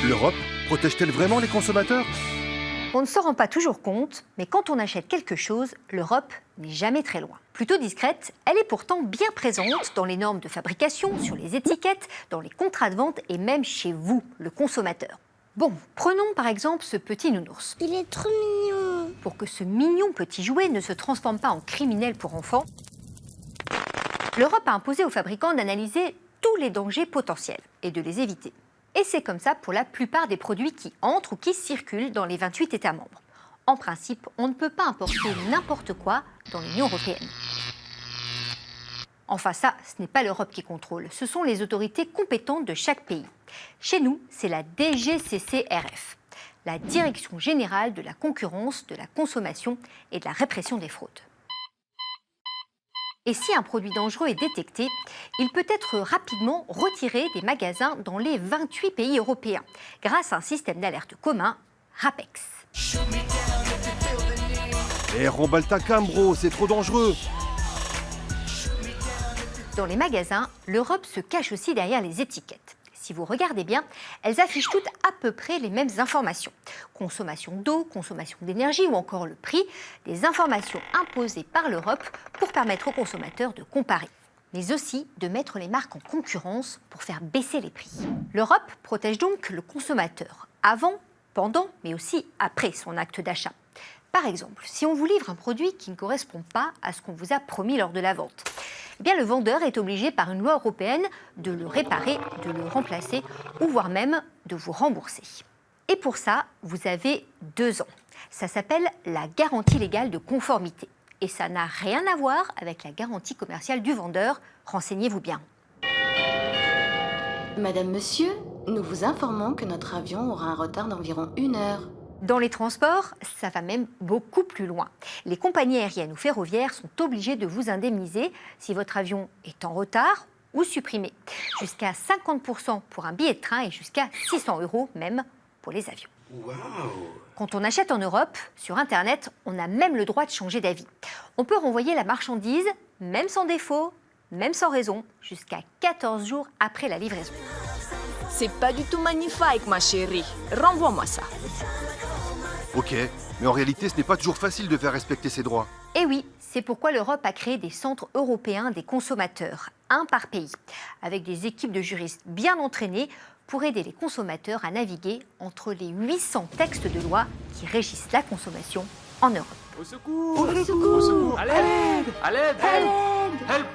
L'Europe protège-t-elle vraiment les consommateurs? On ne s'en rend pas toujours compte, mais quand on achète quelque chose, l'Europe n'est jamais très loin. Plutôt discrète, elle est pourtant bien présente dans les normes de fabrication, sur les étiquettes, dans les contrats de vente et même chez vous, le consommateur. Bon, prenons par exemple ce petit nounours. Il est trop mignon. Pour que ce mignon petit jouet ne se transforme pas en criminel pour enfants, l'Europe a imposé aux fabricants d'analyser tous les dangers potentiels et de les éviter. Et c'est comme ça pour la plupart des produits qui entrent ou qui circulent dans les 28 États membres. En principe, on ne peut pas importer n'importe quoi dans l'Union européenne. Enfin ça, ce n'est pas l'Europe qui contrôle, ce sont les autorités compétentes de chaque pays. Chez nous, c'est la DGCCRF, la Direction générale de la concurrence, de la consommation et de la répression des fraudes. Et si un produit dangereux est détecté, il peut être rapidement retiré des magasins dans les 28 pays européens, grâce à un système d'alerte commun, RAPEX. Remballe ta cam, bro, c'est trop dangereux. Dans les magasins, l'Europe se cache aussi derrière les étiquettes. Si vous regardez bien, elles affichent toutes à peu près les mêmes informations. Consommation d'eau, consommation d'énergie ou encore le prix, des informations imposées par l'Europe pour permettre aux consommateurs de comparer, mais aussi de mettre les marques en concurrence pour faire baisser les prix. L'Europe protège donc le consommateur avant, pendant, mais aussi après son acte d'achat. Par exemple, si on vous livre un produit qui ne correspond pas à ce qu'on vous a promis lors de la vente, eh bien, le vendeur est obligé par une loi européenne de le réparer, de le remplacer ou voire même de vous rembourser. Et pour ça, vous avez 2 ans. Ça s'appelle la garantie légale de conformité. Et ça n'a rien à voir avec la garantie commerciale du vendeur. Renseignez-vous bien. Madame, monsieur, nous vous informons que notre avion aura un retard d'environ 1 heure. Dans les transports, ça va même beaucoup plus loin. Les compagnies aériennes ou ferroviaires sont obligées de vous indemniser si votre avion est en retard ou supprimé. Jusqu'à 50% pour un billet de train et jusqu'à 600 € même pour les avions. Wow. Quand on achète en Europe, sur Internet, on a même le droit de changer d'avis. On peut renvoyer la marchandise, même sans défaut, même sans raison, jusqu'à 14 jours après la livraison. C'est pas du tout magnifique, ma chérie. Renvoie-moi ça. Ok, mais en réalité, ce n'est pas toujours facile de faire respecter ses droits. Et oui, c'est pourquoi l'Europe a créé des centres européens des consommateurs, un par pays, avec des équipes de juristes bien entraînés pour aider les consommateurs à naviguer entre les 800 textes de loi qui régissent la consommation en Europe. Au secours! Au secours! À l'aide! À l'aide! Aide ! Help!